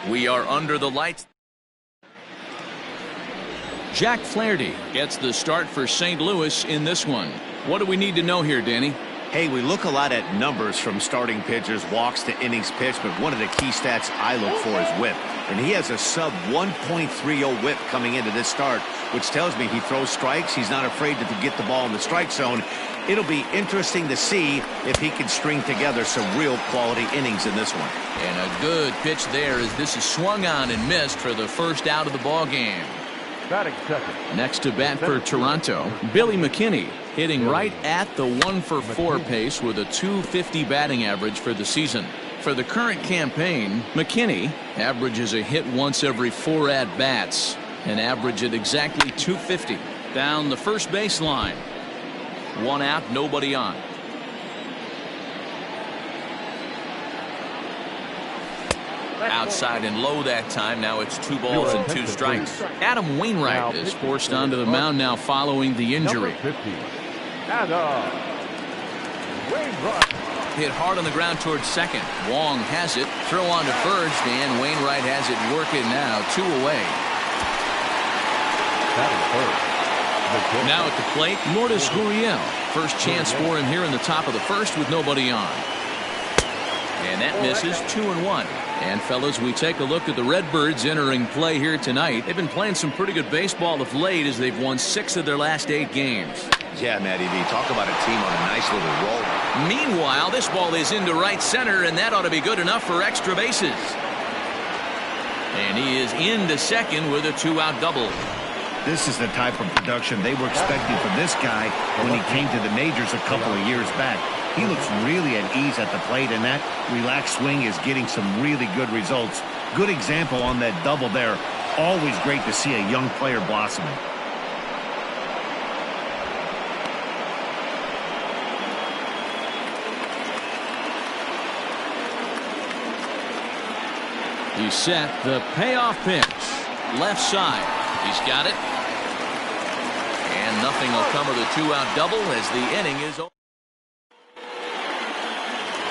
We are under the lights. Jack Flaherty gets the start for St. Louis in this one. What do we need to know here, Danny? Hey, we look a lot at numbers from starting pitchers, walks to innings pitched, but one of the key stats I look for is whip. And he has a sub 1.30 whip coming into this start, which tells me he throws strikes. He's not afraid to get the ball in the strike zone. It'll be interesting to see if he can string together some real quality innings in this one. And a good pitch there as this is swung on and missed for the first out of the ball game. Batting second. Next to bat for Toronto, Billy McKinney, hitting right at the 1-for-4 pace with a .250 batting average for the season. For the current campaign, McKinney averages a hit once every 4 at-bats, an average at exactly .250. Down the first baseline. 1 out, nobody on. Outside and low that time. Now it's 2 balls and 2 strikes. Adam Wainwright is forced onto the mound now following the injury. Hit hard on the ground towards second. Wong has it. Throw on to first, and Wainwright has it working now. 2 away. Now at the plate, Lourdes Gurriel. First chance for him here in the top of the first with nobody on. And that misses. 2-1. And fellas, we take a look at the Redbirds entering play here tonight. They've been playing some pretty good baseball of late as they've won 6 of their last 8 games. Yeah, Matty V, talk about a team on a nice little roll. Meanwhile, this ball is into right center, and that ought to be good enough for extra bases. And he is into second with a 2-out double. This is the type of production they were expecting from this guy when he came to the majors a couple of years back. He looks really at ease at the plate, and that relaxed swing is getting some really good results. Good example on that double there. Always great to see a young player blossoming. He's set the payoff pitch. Left side. He's got it. And nothing will come of the 2-out double as the inning is over.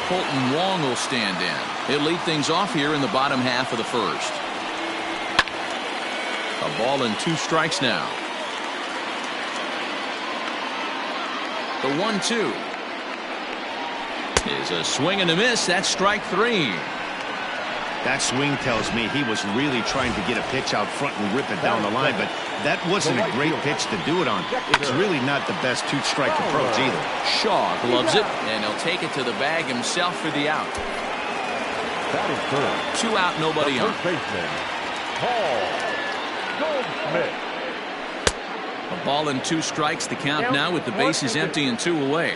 Colton Wong will stand in. He'll lead things off here in the bottom half of the first. A ball and 2 strikes now. The 1-2 is a swing and a miss. That's strike 3. That swing tells me he was really trying to get a pitch out front and rip it down the line, but that wasn't a great pitch to do it on. It's really not the best 2-strike approach either. Shaw gloves it, and he'll take it to the bag himself for the out. 2 out, nobody on. A ball and 2 strikes, the count now with the bases empty and 2 away.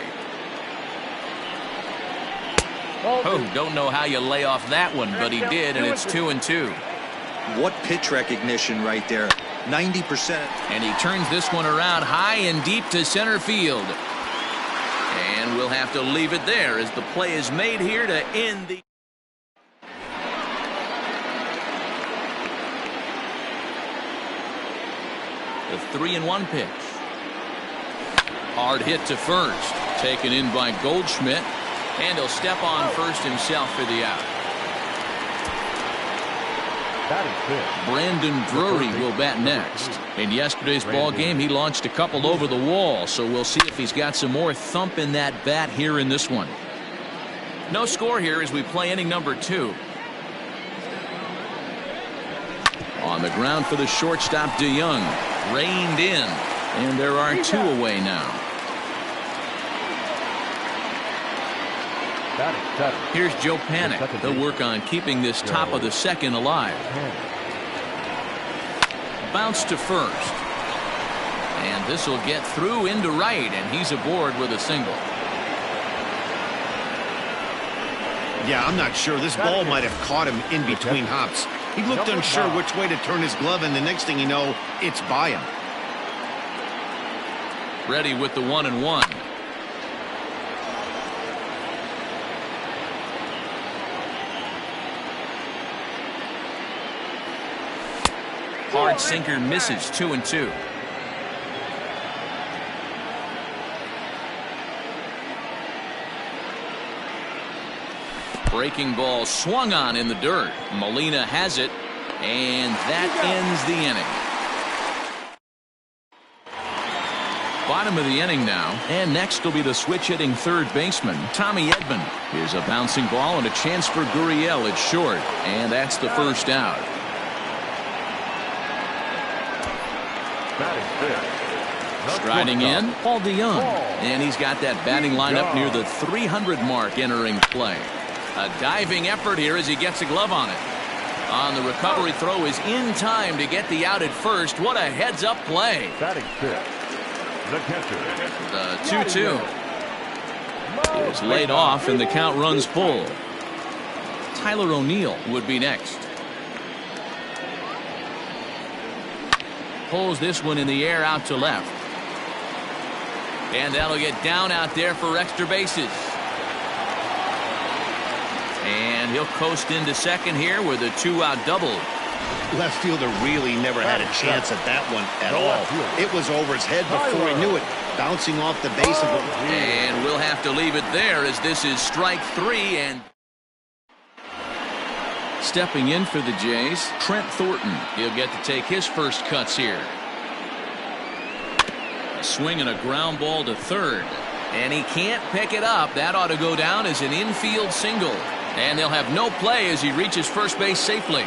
Oh, don't know how you lay off that one, but he did, and it's 2-2. What pitch recognition right there. 90%. And he turns this one around high and deep to center field. And we'll have to leave it there as the play is made here to end the... The 3-1 pitch. Hard hit to first. Taken in by Goldschmidt. And he'll step on first himself for the out. Brandon Drury will bat next. In yesterday's ball game, he launched a couple over the wall, so we'll see if he's got some more thump in that bat here in this one. No score here as we play inning number 2. On the ground for the shortstop, DeYoung. Reined in, and there are 2 away now. Here's Joe Panik. They'll work on keeping this top of the second alive. Bounce to first. And this will get through into right, and he's aboard with a single. Yeah, I'm not sure. This ball might have caught him in between hops. He looked unsure which way to turn his glove, and the next thing you know, it's by him. Ready with the 1-1. Hard sinker misses. 2-2. Breaking ball swung on in the dirt. Molina has it, and that ends the inning. Bottom of the inning now, and next will be the switch-hitting third baseman, Tommy Edman. Here's a bouncing ball and a chance for Gurriel at short, and that's the first out. Striding in, Paul DeYoung, and he's got that batting lineup near the 300 mark entering play. A diving effort here as he gets a glove on it. On the recovery throw is in time to get the out at first. What a heads-up play. Batting fifth, the catcher. The 2-2 is laid off, and the count runs full. Tyler O'Neill would be next. Pulls this one in the air out to left. And that'll get down out there for extra bases. And he'll coast into second here with a 2-out double. Left fielder really never had a chance at that one at all. It was over his head before he knew it, bouncing off the base of it. And we'll have to leave it there as this is strike 3. And stepping in for the Jays, Trent Thornton. He'll get to take his first cuts here. A swing and a ground ball to third. And he can't pick it up. That ought to go down as an infield single. And they'll have no play as he reaches first base safely.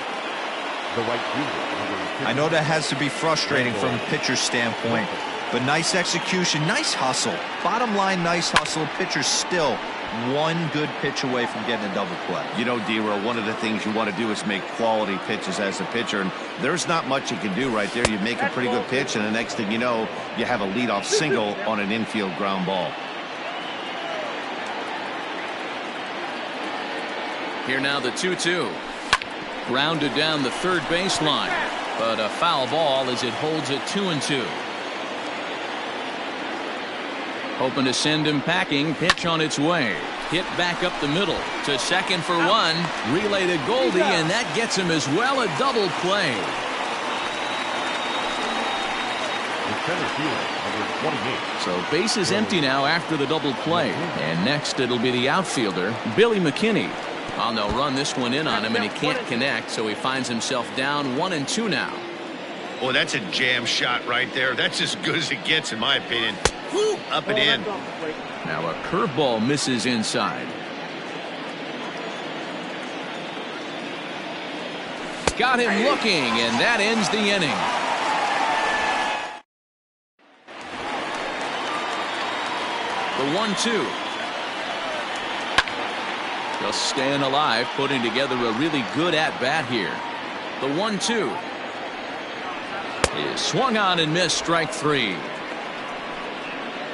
I know that has to be frustrating from a pitcher's standpoint, but nice execution, nice hustle. Bottom line, nice hustle. Pitcher's still one good pitch away from getting a double play. You know, D-Row, one of the things you want to do is make quality pitches as a pitcher, and there's not much you can do right there. You make a pretty good pitch, and the next thing you know, you have a leadoff single on an infield ground ball. Here now the 2-2. Grounded down the third baseline, but a foul ball as it holds it 2-2. Hoping to send him packing. Pitch on its way. Hit back up the middle to second for one. Relay to Goldie, and that gets him as well. A double play. So base is empty now after the double play, and next it'll be the outfielder Billy McKinney. Oh, they'll run this one in on him, and he can't connect, so he finds himself down 1-2 now. Boy, that's a jam shot right there. That's as good as it gets, in my opinion. Woo, up and in. Now a curveball misses inside. Got him looking, and that ends the inning. The 1-2. Just staying alive, putting together a really good at-bat here. The 1-2 is swung on and missed, strike 3.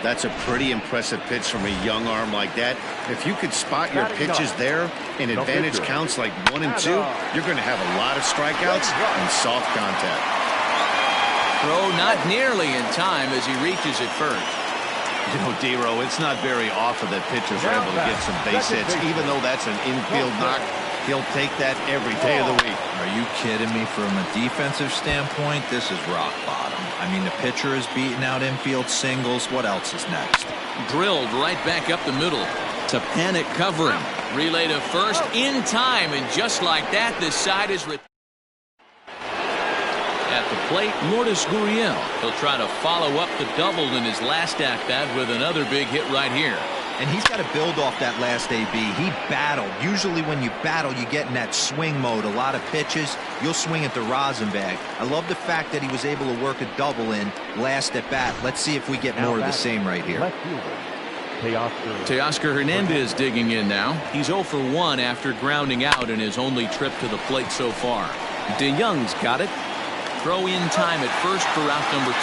That's a pretty impressive pitch from a young arm like that. If you could spot your pitches there in advantage counts like 1 and 2, you're going to have a lot of strikeouts and soft contact. Throw not nearly in time as he reaches it first. You know, D-Row, it's not very often that pitchers are able to get some base hits. Even though that's an infield knock, he'll take that every day of the week. Are you kidding me? From a defensive standpoint, this is rock bottom. I mean, the pitcher is beating out infield singles. What else is next? Drilled right back up the middle to panic covering. Relay to first in time, and just like that, this side is at the plate. Lourdes Gurriel. He'll try to follow up the double in his last at-bat with another big hit right here. And he's got to build off that last AB. He battled. Usually when you battle, you get in that swing mode. A lot of pitches, you'll swing at the rosin bag. I love the fact that he was able to work a double in last at bat. Let's see if we get more of the same right here. Teoscar Hernandez digging in now. He's 0 for 1 after grounding out in his only trip to the plate so far. DeYoung's got it. Throw in time at first for out number 2.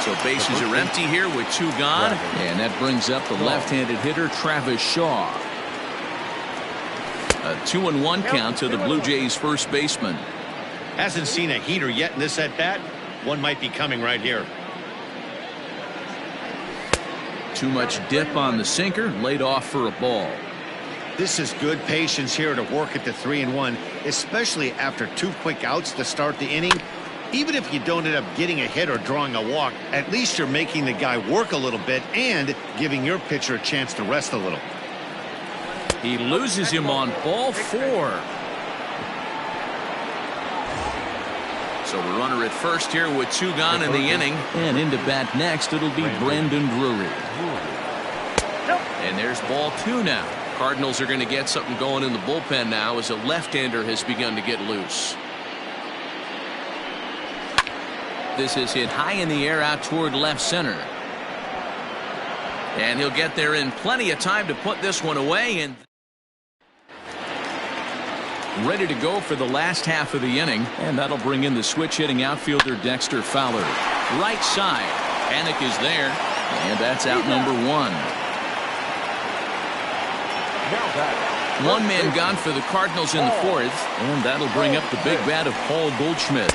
So bases are empty here with 2 gone, and that brings up the left-handed hitter Travis Shaw. A 2-1 count to the Blue Jays first baseman. Hasn't seen a heater yet in this at-bat. One might be coming right here. Too much dip on the sinker, laid off for a ball. This is good patience here to work at the 3-1, especially after 2 quick outs to start the inning. Even if you don't end up getting a hit or drawing a walk, at least you're making the guy work a little bit and giving your pitcher a chance to rest a little. He loses him on ball 4. So the runner at first here with 2 gone in the inning. And into bat next, it'll be Brandon Drury. And there's ball 2 now. Cardinals are going to get something going in the bullpen now as a left-hander has begun to get loose. This is hit high in the air out toward left center. And he'll get there in plenty of time to put this one away. And ready to go for the last half of the inning. And that'll bring in the switch hitting outfielder Dexter Fowler. Right side. Panic is there. And that's out number 1. 1 man gone for the Cardinals in the 4th. And that'll bring up the big bat of Paul Goldschmidt.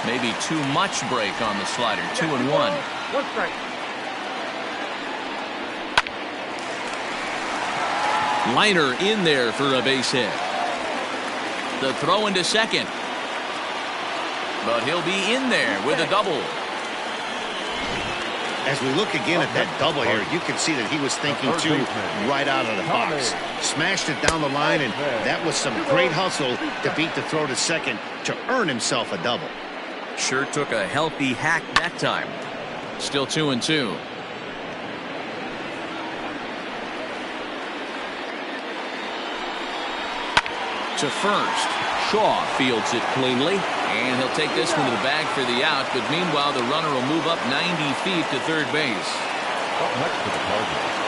Maybe too much break on the slider. 2-1. 1 strike. Liner in there for a base hit. The throw into second. But he'll be in there with a double. As we look again at that double here, you can see that he was thinking too right out of the box. Smashed it down the line, and that was some great hustle to beat the throw to second to earn himself a double. Sure took a healthy hack that time. Still 2-2. To first. Shaw fields it cleanly. And he'll take this one to the bag for the out. But meanwhile, the runner will move up 90 feet to third base.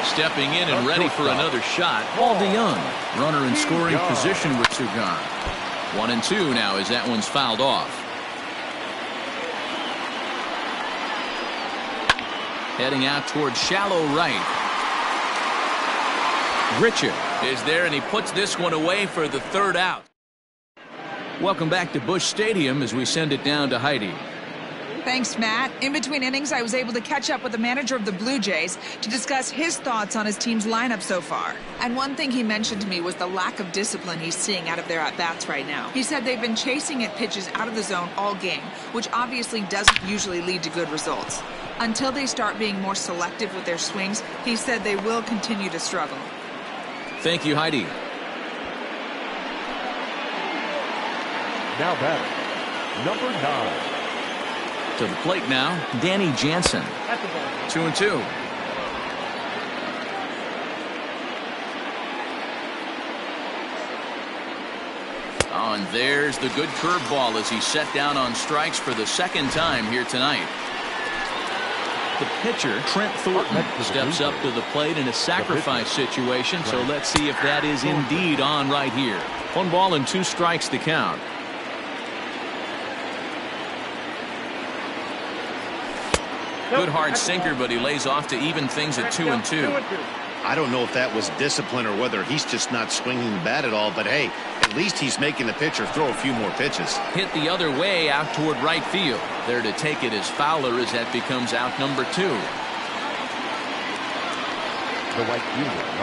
Stepping in and ready for another shot. Paul DeYoung. Runner in scoring position with 2 gone. 1-2 now as that one's fouled off. Heading out toward shallow right. Grichuk is there, and he puts this one away for the 3rd out. Welcome back to Busch Stadium as we send it down to Heidi. Thanks, Matt. In between innings, I was able to catch up with the manager of the Blue Jays to discuss his thoughts on his team's lineup so far. And one thing he mentioned to me was the lack of discipline he's seeing out of their at-bats right now. He said they've been chasing at pitches out of the zone all game, which obviously doesn't usually lead to good results. Until they start being more selective with their swings, he said they will continue to struggle. Thank you, Heidi. Now batting, number 9. To the plate now, Danny Jansen. 2-2. Oh, and there's the good curveball as he's set down on strikes for the 2nd time here tonight. The pitcher, Trent Thornton, steps up to the plate in a sacrifice situation, so let's see if that is indeed on right here. 1 ball and 2 strikes to count. Good hard sinker, but he lays off to even things at 2-2. I don't know if that was discipline or whether he's just not swinging the bat at all, but hey, at least he's making the pitcher throw a few more pitches. Hit the other way out toward right field. There to take it is Fowler as that becomes out number 2.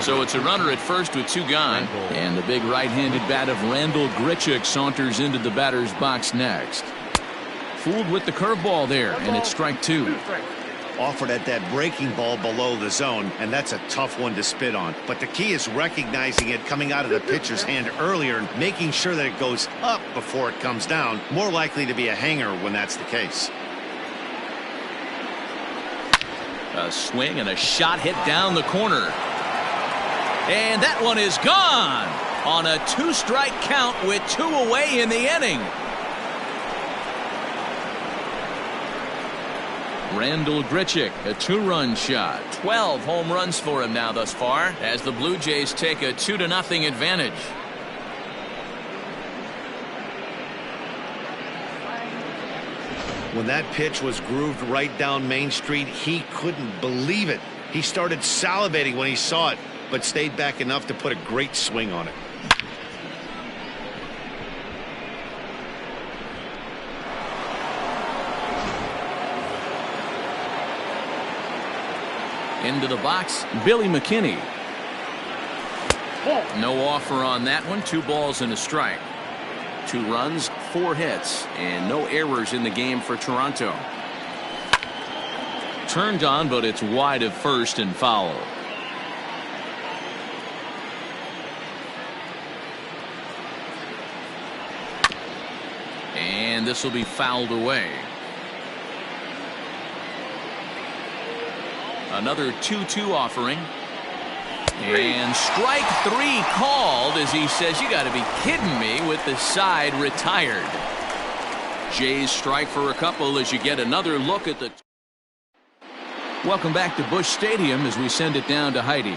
So it's a runner at first with 2 gone. And the big right-handed bat of Randall Grichuk saunters into the batter's box next. Fooled with the curveball there, and it's strike 2. Offered at that breaking ball below the zone, and that's a tough one to spit on. But the key is recognizing it coming out of the pitcher's hand earlier and making sure that it goes up before it comes down. More likely to be a hanger when that's the case. A swing and a shot hit down the corner. And that one is gone on a 2-strike count with 2 away in the inning. Randall Grichuk, a 2-run shot. 12 home runs for him now thus far as the Blue Jays take a 2-0 advantage. When that pitch was grooved right down Main Street, he couldn't believe it. He started salivating when he saw it, but stayed back enough to put a great swing on it. Into the box, Billy McKinney. No offer on that one. 2 balls and a strike. 2 runs, 4 hits and no errors in the game for Toronto. Turned on, but it's wide of first and foul. And this will be fouled away. Another 2-2 offering. And strike 3 called as he says, you got to be kidding me, with the side retired. Jays strike for a couple as you get another look at the. Welcome back to Busch Stadium as we send it down to Heidi.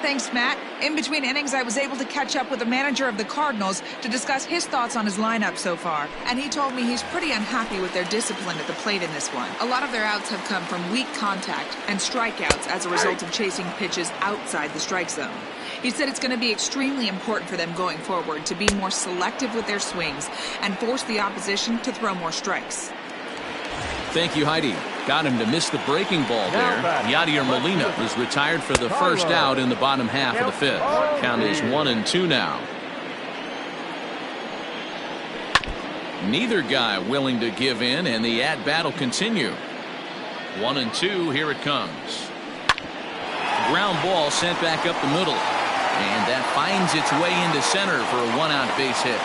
Thanks, Matt. In between innings, I was able to catch up with the manager of the Cardinals to discuss his thoughts on his lineup so far. And he told me he's pretty unhappy with their discipline at the plate in this one. A lot of their outs have come from weak contact and strikeouts as a result of chasing pitches outside the strike zone. He said it's going to be extremely important for them going forward to be more selective with their swings and force the opposition to throw more strikes. Thank you, Heidi. Got him to miss the breaking ball there. Yadier Molina was retired for the first out in the bottom half of the 5th. Count is 1-2 now. Neither guy willing to give in, and the at-bat will continue. 1-2, here it comes. Ground ball sent back up the middle. And that finds its way into center for a 1-out base hit.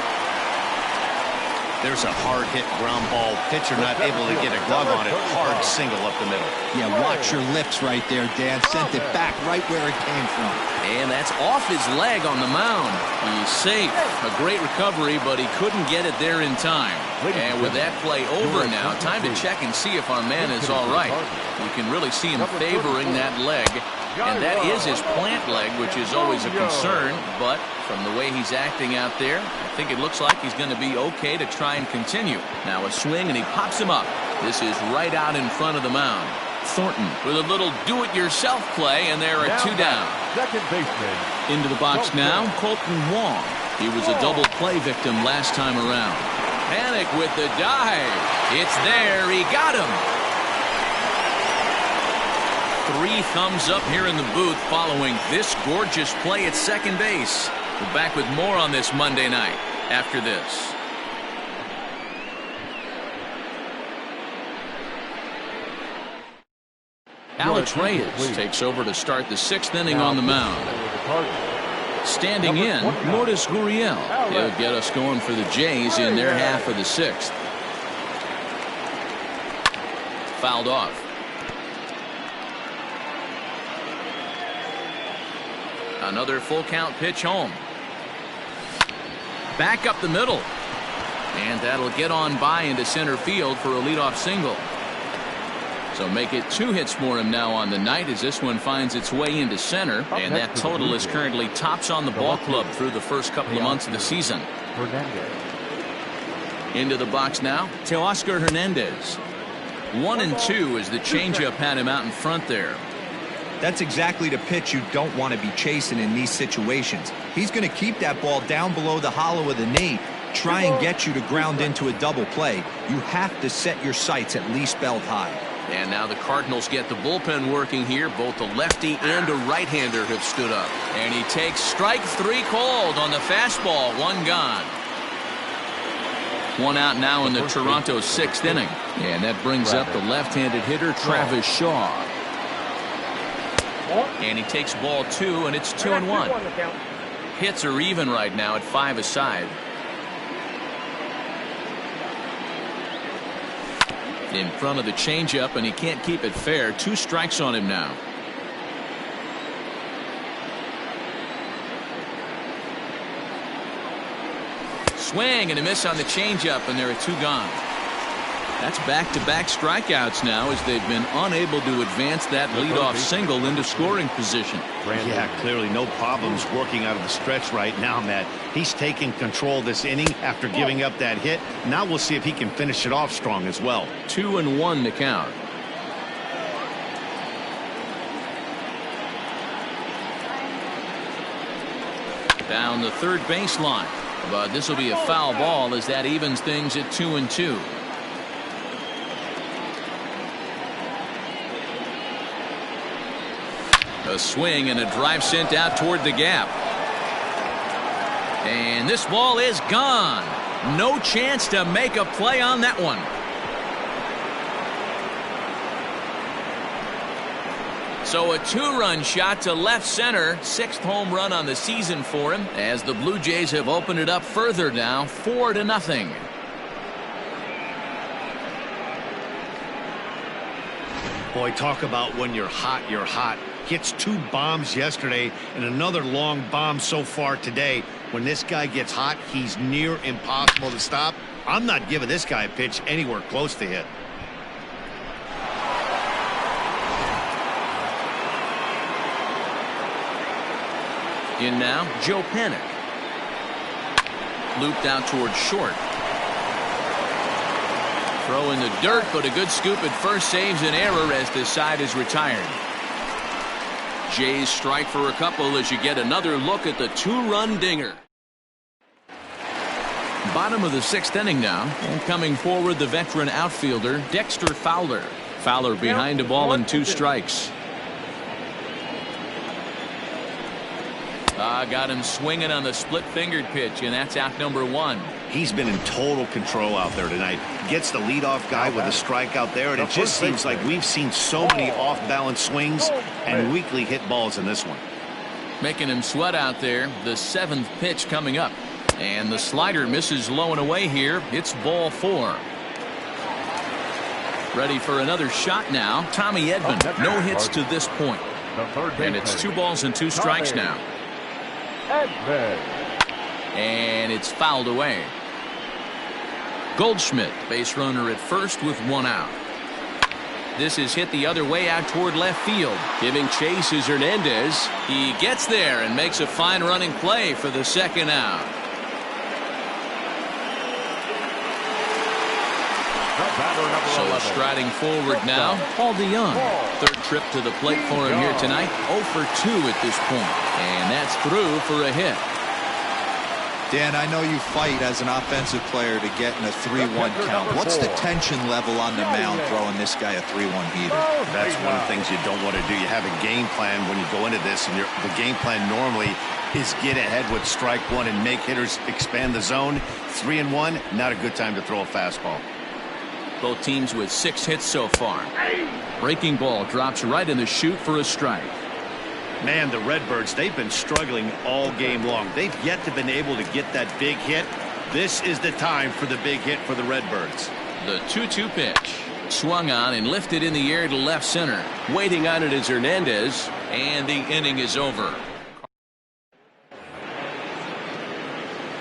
There's a hard hit ground ball. Pitcher not able to get a glove on it. Hard single up the middle. Yeah, watch your lips right there, Dan. Sent it back right where it came from. And that's off his leg on the mound. He's safe. A great recovery, but he couldn't get it there in time. And with that play over now, time to check and see if our man is all right. You can really see him favoring that leg. And that is his plant leg, which is always a concern. But from the way he's acting out there, I think it looks like he's going to be okay to try and continue. Now a swing, and he pops him up. This is right out in front of the mound. Thornton with a little do-it-yourself play, and there are 2 down. Second baseman. Into the box now, Colton Wong. He was a double play victim last time around. Panic with the dive. It's there. He got him. 3 thumbs up here in the booth following this gorgeous play at second base. We're back with more on this Monday night after this. Alex Reyes takes over to start the 6th inning on the mound. Standing in, Lourdes Gurriel. He'll get us going for the Jays in their half of the 6th. Fouled off. Another full count pitch home. Back up the middle. And that'll get on by into center field for a leadoff single. So make it 2 hits for him now on the night as this one finds its way into center. And that total is currently tops on the ball club through the first couple of months of the season. Into the box now, Teoscar Hernandez. 1-2 as the changeup had him out in front there. That's exactly the pitch you don't want to be chasing in these situations. He's going to keep that ball down below the hollow of the knee, try and get you to ground into a double play. You have to set your sights at least belt high. And now the Cardinals get the bullpen working here. Both a lefty and a right-hander have stood up. And he takes strike 3 called on the fastball. 1 gone. 1 out now in the Toronto 6th inning. And that brings up the left-handed hitter Travis Shaw. And he takes ball 2, and it's 2-1. Hits are even right now at 5 aside. In front of the changeup, and he can't keep it fair. 2 strikes on him now. Swing and a miss on the changeup, and there are 2 gone. That's back-to-back strikeouts now as they've been unable to advance that leadoff single into scoring position. Yeah, clearly no problems working out of the stretch right now, Matt. He's taking control this inning after giving up that hit. Now we'll see if he can finish it off strong as well. 2-1 to count. Down the third baseline. But this will be a foul ball as that evens things at 2-2. A swing and a drive sent out toward the gap. And this ball is gone. No chance to make a play on that one. So a 2-run shot to left center. 6th home run on the season for him as the Blue Jays have opened it up further now, 4-0. Boy, talk about when you're hot, you're hot. Hits 2 bombs yesterday and another long bomb so far today. When this guy gets hot, he's near impossible to stop. I'm not giving this guy a pitch anywhere close to hit. In now, Joe Panik. Looped out towards short. Throw in the dirt, but a good scoop at first saves an error as this side is retired. Jays strike for a couple as you get another look at the 2-run dinger. Bottom of the 6th inning now, and coming forward the veteran outfielder Dexter Fowler. Fowler behind a ball and 2 strikes. Got him swinging on the split-fingered pitch, and that's out number 1. He's been in total control out there tonight. Gets the leadoff guy with a strikeout there, and it just seems like we've seen so many off-balance swings and weakly hit balls in this one. Making him sweat out there. The 7th pitch coming up, and the slider misses low and away here. It's ball 4. Ready for another shot now. Tommy Edman. No hits to this point, and it's 2 balls and 2 strikes now. And it's fouled away. Goldschmidt, base runner at first with 1 out. This is hit the other way out toward left field. Giving chase is Hernandez. He gets there and makes a fine running play for the 2nd out. So striding forward now, Paul DeYoung. 3rd trip to the plate for him here tonight. 0 for 2 at this point. And that's through for a hit. Dan, I know you fight as an offensive player to get in a 3-1 count. What's the tension level on the mound throwing this guy a 3-1 heater? That's one of the things you don't want to do. You have a game plan when you go into this, and the game plan normally is get ahead with strike 1 and make hitters expand the zone. 3-1, not a good time to throw a fastball. Both teams with 6 hits so far. Breaking ball drops right in the chute for a strike. Man, the Redbirds, they've been struggling all game long. They've yet to been able to get that big hit. This is the time for the big hit for the Redbirds. The 2-2 pitch. Swung on and lifted in the air to left center. Waiting on it is Hernandez, and the inning is over.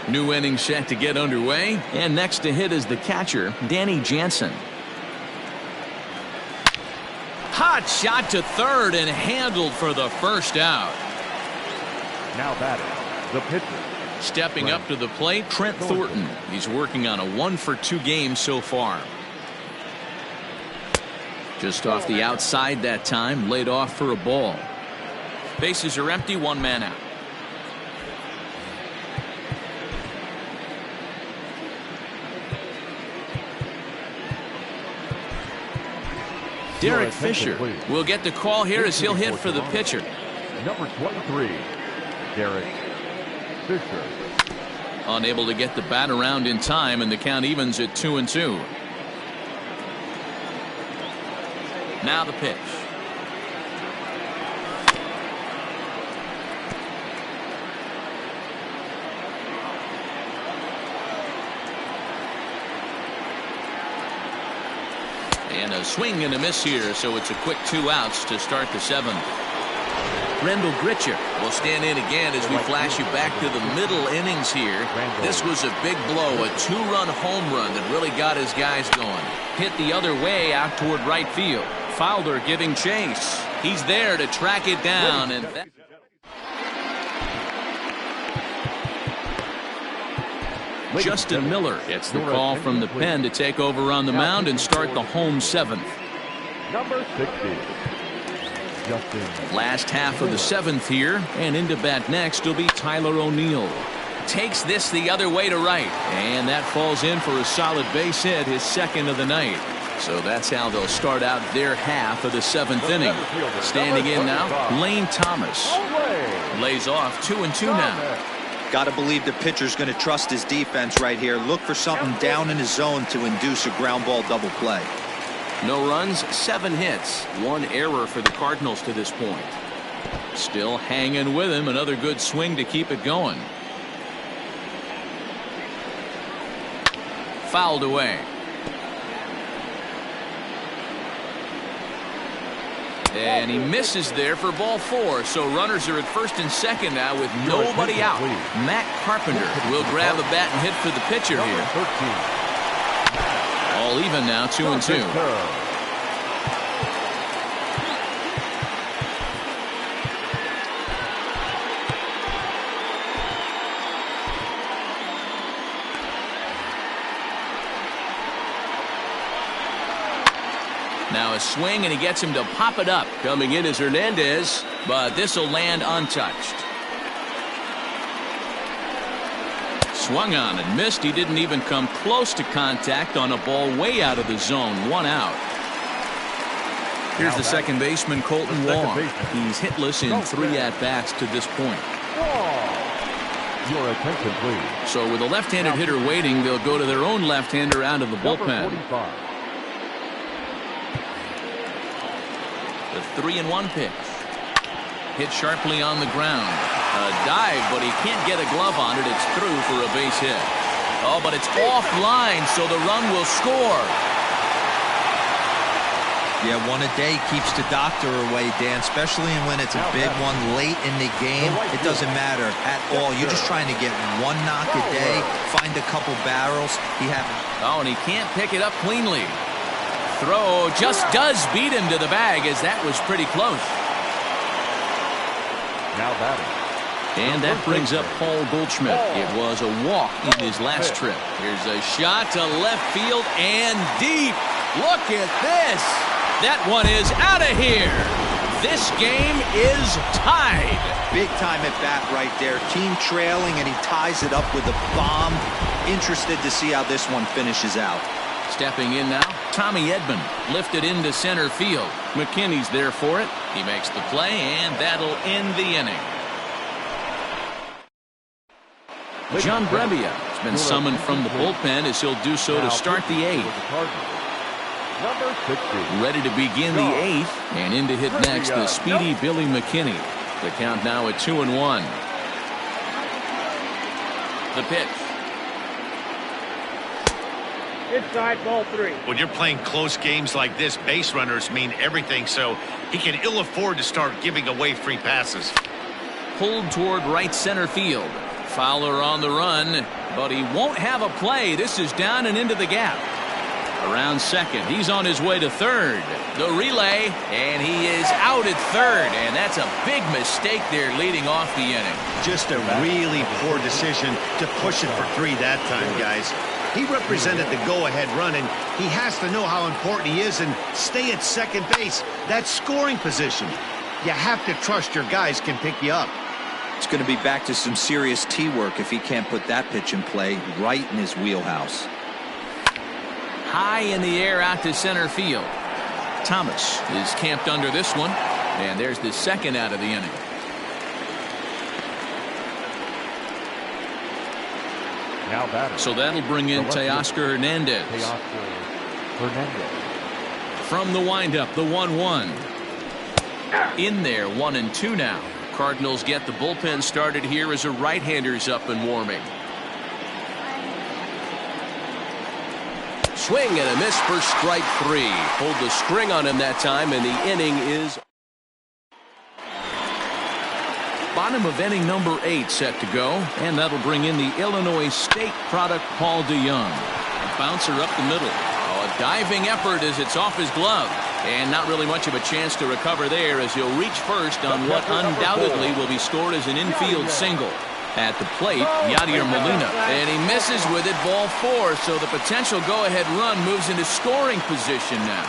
New inning set to get underway, and next to hit is the catcher, Danny Jansen. Hot shot to 3rd and handled for the 1st out. Now batting, the pitcher. Stepping up to the plate, Trent Thornton. He's working on a 1 for 2 game so far. Just off the outside that time, laid off for a ball. Bases are empty, 1 man out. Derek Fisher will get the call here as he'll hit for the pitcher. Number 23, Derek Fisher. Unable to get the bat around in time, and the count evens at 2-2. Now the pitch. And a swing and a miss here, so it's a quick 2 outs to start the 7th. Rendell Gritcher will stand in again as we flash you back to the middle innings here. This was a big blow, a 2-run home run that really got his guys going. Hit the other way out toward right field. Fowler giving chase. He's there to track it down, and Justin Miller gets the call from the pen to take over on the mound and start the home 7th. Number 60, Justin. Last half of the 7th here, and into bat next will be Tyler O'Neill. Takes this the other way to right, and that falls in for a solid base hit, his 2nd of the night. So that's how they'll start out their half of the 7th inning. Standing in now, Lane Thomas. Lays off 2-2 now. Got to believe the pitcher's going to trust his defense right here. Look for something down in his zone to induce a ground ball double play. No runs, 7 hits, 1 error for the Cardinals to this point. Still hanging with him. Another good swing to keep it going. Fouled away. And he misses there for ball 4. So runners are at first and second now with nobody out. Matt Carpenter will grab a bat and hit for the pitcher here. All even now, 2-2. Now a swing, and he gets him to pop it up. Coming in is Hernandez, but this will land untouched. Swung on and missed. He didn't even come close to contact on a ball way out of the zone. 1 out. Here's the second baseman, Colton Wong. He's hitless in 3 at-bats to this point. Your attention, please. So with a left-handed hitter waiting, they'll go to their own left-hander out of the bullpen. The 3-1 pitch. Hit sharply on the ground. A dive, but he can't get a glove on it. It's through for a base hit. Oh, but it's offline, so the run will score. Yeah, 1 a day keeps the doctor away, Dan, especially when it's a big one late in the game. It doesn't matter at all. You're just trying to get 1 knock a day, find a couple barrels. Oh, and he can't pick it up cleanly. Throw just does beat him to the bag, as that was pretty close. Now batting. And that brings up Paul Goldschmidt. It was a walk in his last trip. Here's a shot to left field and deep. Look at this. That one is out of here. This game is tied. Big time at bat right there. Team trailing, and he ties it up with a bomb. Interested to see how this one finishes out. Stepping in now, Tommy Edman lifted into center field. McKinney's there for it. He makes the play, and that'll end the inning. John Brebbia has been summoned from the bullpen, as he'll do so to start the 8th. Ready to begin the 8th, and in to hit next, the speedy Billy McKinney. The count now at 2-1. The pitch. Inside, ball 3. When you're playing close games like this, base runners mean everything, so he can ill afford to start giving away free passes. Pulled toward right center field. Fowler on the run, but he won't have a play. This is down and into the gap. Around second, he's on his way to third. The relay, and he is out at third, and that's a big mistake there leading off the inning. Just a really poor decision to push it for 3 that time, guys. He represented the go-ahead run, and he has to know how important he is and stay at second base. That's scoring position. You have to trust your guys can pick you up. It's going to be back to some serious tee work if he can't put that pitch in play right in his wheelhouse. High in the air out to center field. Thomas is camped under this one, and there's the second out of the inning. Now batting. So that'll bring in Teoscar Hernandez. From the windup, the 1-1. In there, 1-2 now. Cardinals get the bullpen started here as a right-hander's up and warming. Swing and a miss for strike 3. Pulled the string on him that time, and the inning is Bottom of inning number 8 set to go, and that'll bring in the Illinois State product, Paul DeYoung. Bouncer up the middle. Oh, a diving effort as it's off his glove, and not really much of a chance to recover there, as he'll reach first on what undoubtedly will be scored as an infield single. At the plate, Yadier Molina, and he misses with it, ball 4, so the potential go-ahead run moves into scoring position now.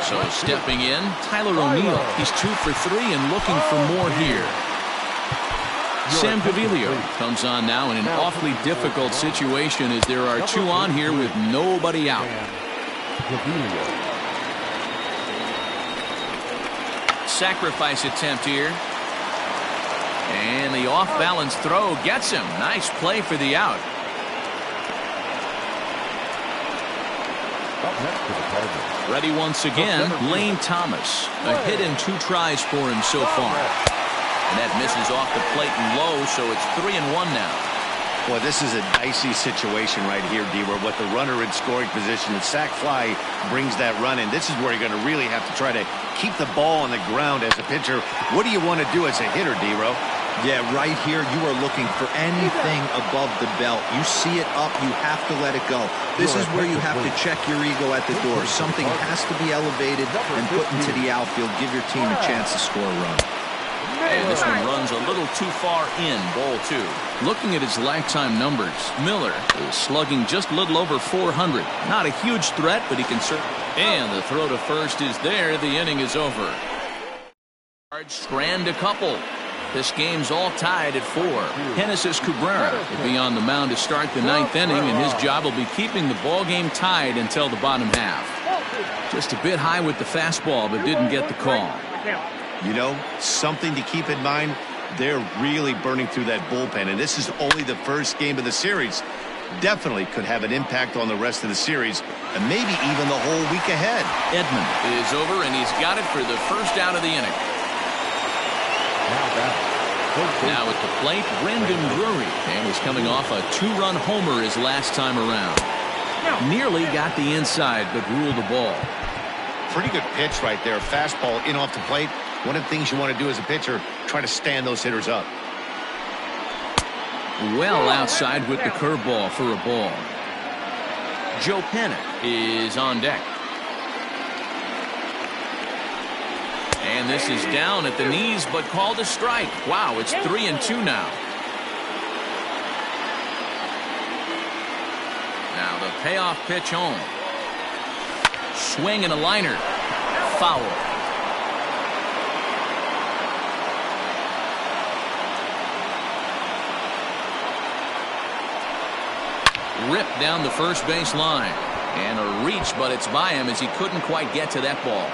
So stepping in, Tyler O'Neill. He's 2 for 3 and looking for more here. Sam Gaviglio comes on now in an awfully difficult situation, as there are 2 on here with nobody out. Sacrifice attempt here. And the off-balance throw gets him. Nice play for the out. Up next to the Cardinals. Ready once again, Lane Thomas. A hit in 2 tries for him so far. And that misses off the plate and low, so it's 3-1 now. Boy, this is a dicey situation right here, D-Where with the runner in scoring position. The sac fly brings that run in. This is where you're going to really have to try to keep the ball on the ground as a pitcher. What do you want to do as a hitter, D-Ro? Yeah, right here, you are looking for anything above the belt. You see it up, you have to let it go. This is where you have to check your ego at the door. Something has to be elevated and put into the outfield. Give your team a chance to score a run. And this one runs a little too far in, ball 2. Looking at his lifetime numbers, Miller is slugging just a little over 400. Not a huge threat, but he can serve. And the throw to first is there. The inning is over. Strand a couple. This game's all tied at 4. Genesis Cabrera will be on the mound to start the 9th inning, and his job will be keeping the ball game tied until the bottom half. Just a bit high with the fastball, but didn't get the call. You know, something to keep in mind, they're really burning through that bullpen, and this is only the first game of the series. Definitely could have an impact on the rest of the series, and maybe even the whole week ahead. Edman is over, and he's got it for the first out of the inning. Now at the plate, Brendan Drury, and he's coming off a 2-run homer his last time around. Nearly got the inside, but ruled the ball. Pretty good pitch right there. Fastball in off the plate. One of the things you want to do as a pitcher, try to stand those hitters up. Well outside with the curveball for a ball. Joe Pennant is on deck. And this is down at the knees, but called a strike. Wow, it's 3-2 now. Now the payoff pitch home. Swing and a liner. Foul. Ripped down the first base line. And a reach, but it's by him as he couldn't quite get to that ball.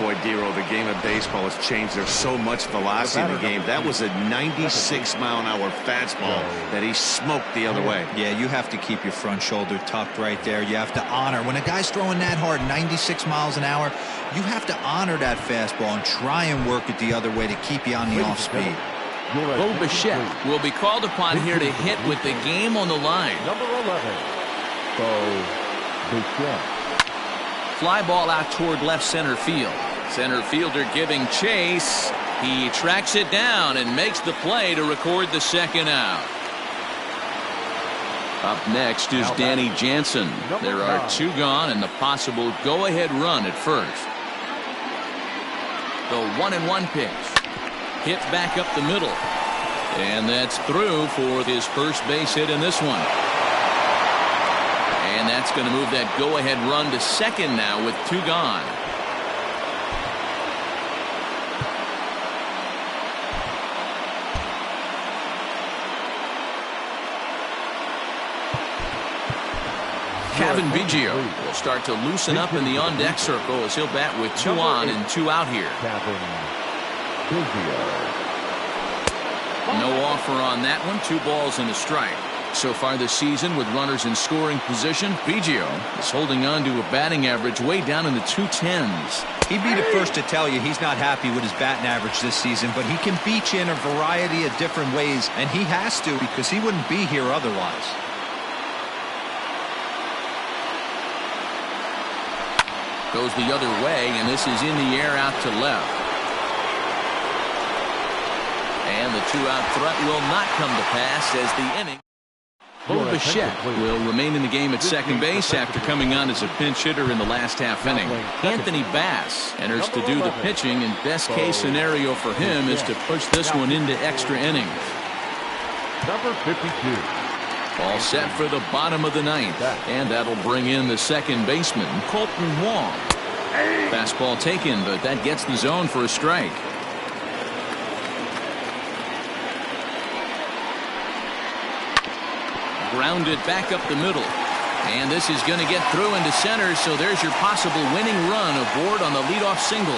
Boy, Dero, the game of baseball has changed. There's so much velocity in the game. That was a 96-mile-an-hour fastball that he smoked the other way. Yeah, you have to keep your front shoulder tucked right there. You have to honor. When a guy's throwing that hard, 96 miles an hour, you have to honor that fastball and try and work it the other way to keep you on the off speed. Bo Bichette will be called upon here to hit with the game on the line. Number 11, Bo Bichette. Fly ball out toward left center field. Center fielder giving chase. He tracks it down and makes the play to record the second out. Up next is Danny Jansen. There are 2 gone and the possible go-ahead run at first. The 1-1 pitch. Hit back up the middle. And that's through for his first base hit in this one. And that's going to move that go-ahead run to second now with 2 gone. Kevin Biggio will start to loosen up in the on-deck circle as he'll bat with 2 on and 2 out here. Kevin Biggio. No offer on that one. 2 balls and a strike. So far this season with runners in scoring position, Biggio is holding on to a batting average way down in the 210s. He'd be the first to tell you he's not happy with his batting average this season, but he can beat you in a variety of different ways, and he has to because he wouldn't be here otherwise. Goes the other way, and this is in the air out to left. And the 2-out threat will not come to pass as the inning. Bo Bichette will remain in the game at second base after coming on as a pinch hitter in the last half inning. Anthony Bass enters to do the pitching, and best case scenario for him is to push this one into extra innings. Number 52. All set for the bottom of the 9th, and that'll bring in the second baseman, Colton Wong. Fastball taken, but that gets the zone for a strike. Grounded back up the middle. And this is going to get through into center, so there's your possible winning run aboard on the leadoff single.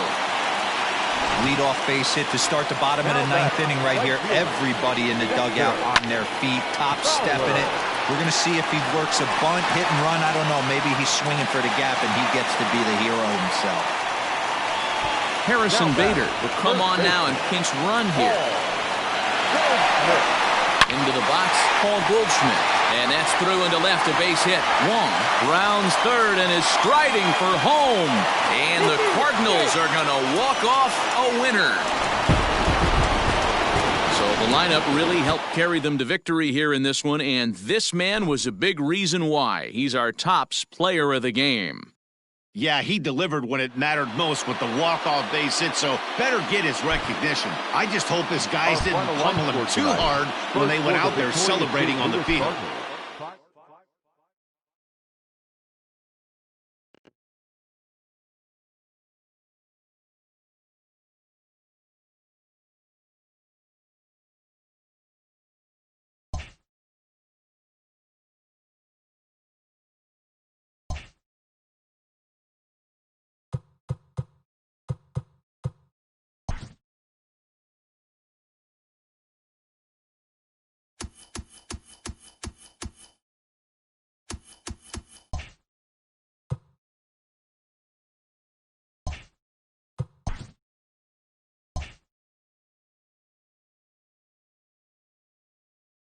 Leadoff base hit to start the bottom of the ninth inning right here. Everybody in the dugout on their feet, top stepping it. We're going to see if he works a bunt, hit and run. I don't know. Maybe he's swinging for the gap and he gets to be the hero himself. Harrison Bader will come on now and pinch run here. Into the box, Paul Goldschmidt. And that's through into left, a base hit. Wong rounds third and is striding for home. And the Cardinals are going to walk off a winner. So the lineup really helped carry them to victory here in this one, and this man was a big reason why. He's our tops player of the game. Yeah, he delivered when it mattered most with the walk-off base hit, so better get his recognition. I just hope his guys didn't pummel him too hard when they went out there celebrating on the field.